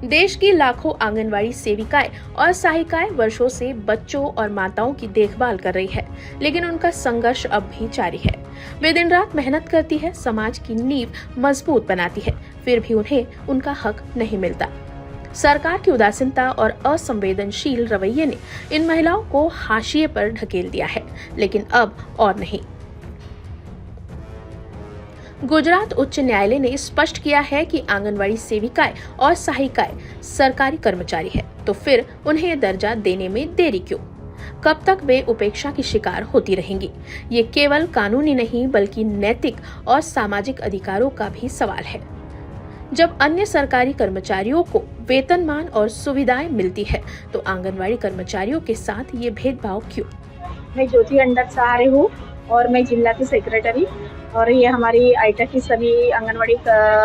देश की लाखों आंगनवाड़ी सेविकाएं और सहायिकाएं वर्षों से बच्चों और माताओं की देखभाल कर रही है, लेकिन उनका संघर्ष अब भी जारी है। वे दिन रात मेहनत करती है, समाज की नींव मजबूत बनाती है, फिर भी उन्हें उनका हक नहीं मिलता। सरकार की उदासीनता और असंवेदनशील रवैये ने इन महिलाओं को हाशिए पर ढकेल दिया है, लेकिन अब और नहीं। गुजरात उच्च न्यायालय ने स्पष्ट किया है कि आंगनवाड़ी सेविकाएं और सहायिकाएं सरकारी कर्मचारी है, तो फिर उन्हें ये दर्जा देने में देरी क्यों? कब तक वे उपेक्षा की शिकार होती रहेंगी? ये केवल कानूनी नहीं बल्कि नैतिक और सामाजिक अधिकारों का भी सवाल है। जब अन्य सरकारी कर्मचारियों को वेतनमान और सुविधाएं मिलती है, तो आंगनवाड़ी कर्मचारियों के साथ ये भेदभाव क्यों? मैं ज्योति अंडर सहारे हूँ और मैं जिला की सेक्रेटरी, और ये हमारी आइटा की सभी आंगनवाड़ी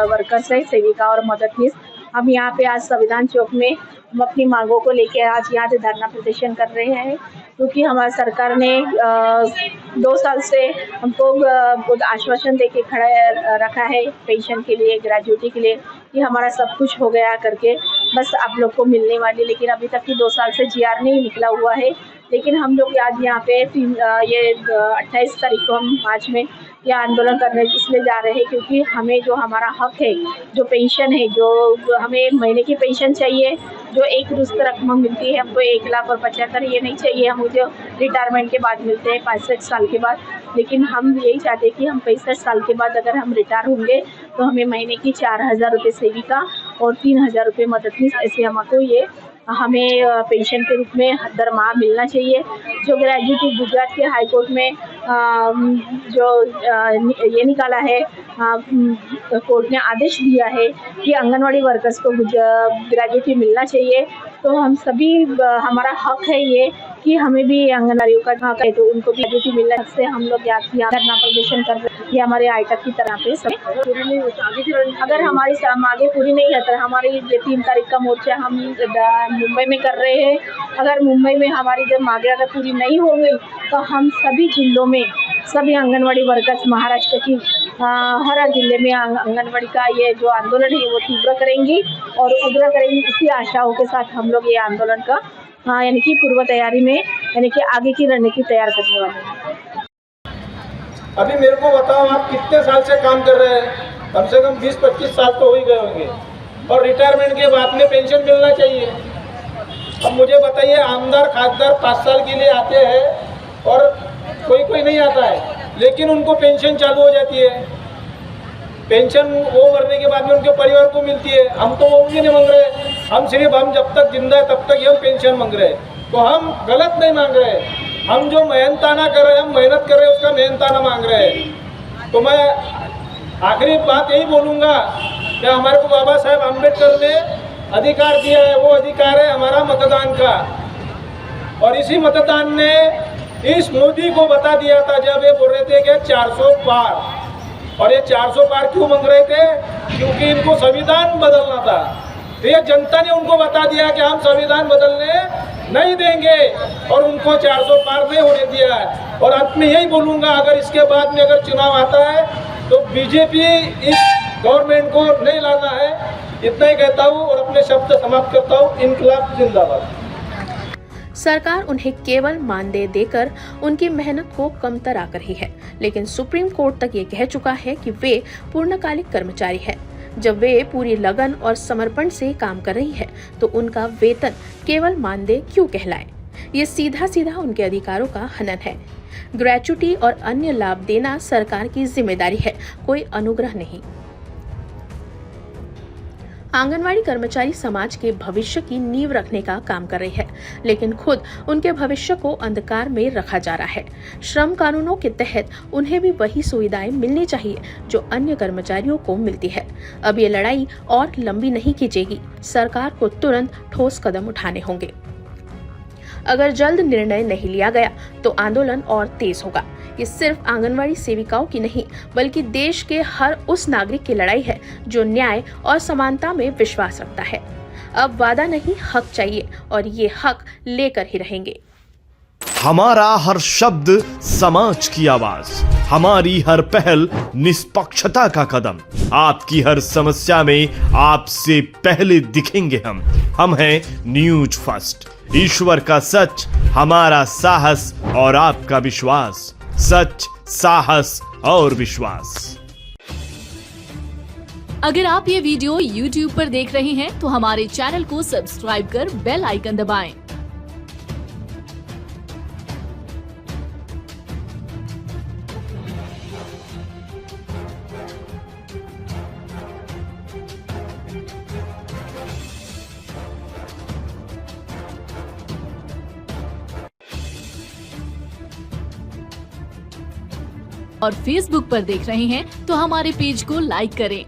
वर्कर्स है, सेविका और मददनीश। हम यहाँ पे आज संविधान चौक में हम अपनी मांगों को लेकर आज यहाँ पे धरना प्रदर्शन कर रहे हैं, क्योंकि हमारी सरकार ने 2 साल से हमको बहुत आश्वासन देके खड़ा रखा है पेंशन के लिए, ग्रेजुएटी के लिए, कि हमारा सब कुछ हो गया करके बस आप लोग को मिलने वाली, लेकिन अभी तक की 2 साल से जीआर नहीं निकला हुआ है। लेकिन हम लोग आज यहाँ पे ये 28 तारीख को हम मार्च में यह आंदोलन करने इसलिए जा रहे हैं, क्योंकि हमें जो हमारा हक है, जो पेंशन है, जो हमें महीने की पेंशन चाहिए, जो एक दुरुस्त रकम मिलती है हमको 1,75,000, ये नहीं चाहिए हम जो रिटायरमेंट के बाद मिलते हैं 65 साल के बाद। लेकिन हम यही चाहते हैं कि हम 65 साल के बाद अगर हम रिटायर होंगे तो हमें महीने की 4,000 रुपये सेविका और 3,000 रुपये मददनीश, ऐसे हमको ये हमें पेंशन के रूप में दर माह मिलना चाहिए। जो ग्रेजुएटी गुजरात के हाई कोर्ट में जो ये निकाला है, कोर्ट ने आदेश दिया है कि आंगनवाड़ी वर्कर्स को ग्रेजुएटी मिलना चाहिए, तो हम सभी हमारा हक है ये कि हमें भी आंगनवाड़ियों का हक है, तो उनको भी ग्रेजुएटी मिलने से हम लोग यहाँ धरना प्रदर्शन कर रहे हैं। ये हमारे आइटा की तरह पे पूरी नहीं होती, अगर हमारी मांगे पूरी नहीं है तो हमारी ये 3 तारीख का मोर्चा हम मुंबई में कर रहे हैं। अगर मुंबई में हमारी जब मांगे अगर पूरी नहीं होंगी तो हम सभी जिलों में सभी आंगनवाड़ी वर्कर्स महाराष्ट्र की हर जिले में आंगनवाड़ी का ये जो आंदोलन है वो तीव्र करेंगी और उग्र करेंगी। इसी आशाओं के साथ हम लोग ये आंदोलन का यानी कि पूर्व तैयारी में यानी कि आगे की रणनीति तैयार करने वाले हैं। अभी मेरे को बताओ, आप कितने साल से काम कर रहे हैं? कम से कम 20-25 साल तो हो ही गए होंगे, और रिटायरमेंट के बाद में पेंशन मिलना चाहिए। अब मुझे बताइए, आमदार खासदार 5 साल के लिए आते हैं और कोई नहीं आता है, लेकिन उनको पेंशन चालू हो जाती है। पेंशन वो मरने के बाद में उनके परिवार को मिलती है। हम तो वो भी नहीं मांग रहे, हम जब तक जिंदा है तब तक हम पेंशन मांग रहे हैं। तो हम गलत नहीं मांग रहे, हम जो मेहनताना कर रहे हैं, हम मेहनत कर रहे हैं, उसका मेहनताना मांग रहे हैं। तो मैं आखिरी बात यही बोलूँगा कि हमारे को बाबा साहेब अम्बेडकर ने अधिकार दिया है, वो अधिकार है हमारा मतदान का, और इसी मतदान ने इस मोदी को बता दिया था जब ये बोल रहे थे कि 400 पार। और ये 400 पार क्यों मांग रहे थे? क्योंकि इनको संविधान बदलना था। तो ये जनता ने उनको बता दिया कि हम संविधान बदलने नहीं देंगे, और उनको 400 पार नहीं होने दिया है। और अंत में यही बोलूँगा, अगर इसके बाद में अगर चुनाव आता है तो बीजेपी इस गवर्नमेंट को नहीं लाना है। इतना ही कहता हूँ और अपने शब्द समाप्त करता हूँ। इनकलाब जिंदाबाद। सरकार उन्हें केवल मानदेय देकर उनकी मेहनत को कमतरा कर रही है, लेकिन सुप्रीम कोर्ट तक ये कह चुका है कि वे पूर्णकालिक कर्मचारी है। जब वे पूरी लगन और समर्पण से काम कर रही है तो उनका वेतन केवल मानदेय क्यों कहलाए? ये सीधा सीधा उनके अधिकारों का हनन है। ग्रेच्युटी और अन्य लाभ देना सरकार की जिम्मेदारी है, कोई अनुग्रह नहीं। आंगनवाड़ी कर्मचारी समाज के भविष्य की नींव रखने का काम कर रही है, लेकिन खुद उनके भविष्य को अंधकार में रखा जा रहा है। श्रम कानूनों के तहत उन्हें भी वही सुविधाएं मिलनी चाहिए जो अन्य कर्मचारियों को मिलती है। अब ये लड़ाई और लंबी नहीं खींचेगी, सरकार को तुरंत ठोस कदम उठाने होंगे। अगर जल्द निर्णय नहीं लिया गया तो आंदोलन और तेज होगा। ये सिर्फ आंगनवाड़ी सेविकाओं की नहीं बल्कि देश के हर उस नागरिक की लड़ाई है जो न्याय और समानता में विश्वास रखता है। अब वादा नहीं, हक चाहिए, और ये हक लेकर ही रहेंगे। हमारा हर शब्द समाज की आवाज, हमारी हर पहल निष्पक्षता का कदम। आपकी हर समस्या में आपसे पहले दिखेंगे हम हैं न्यूज फर्स्ट। ईश्वर का सच, हमारा साहस और आपका विश्वास। सच, साहस और विश्वास। अगर आप ये वीडियो YouTube पर देख रहे हैं तो हमारे चैनल को सब्सक्राइब कर बेल आइकन दबाएं। और Facebook पर देख रहे हैं तो हमारे पेज को लाइक करें।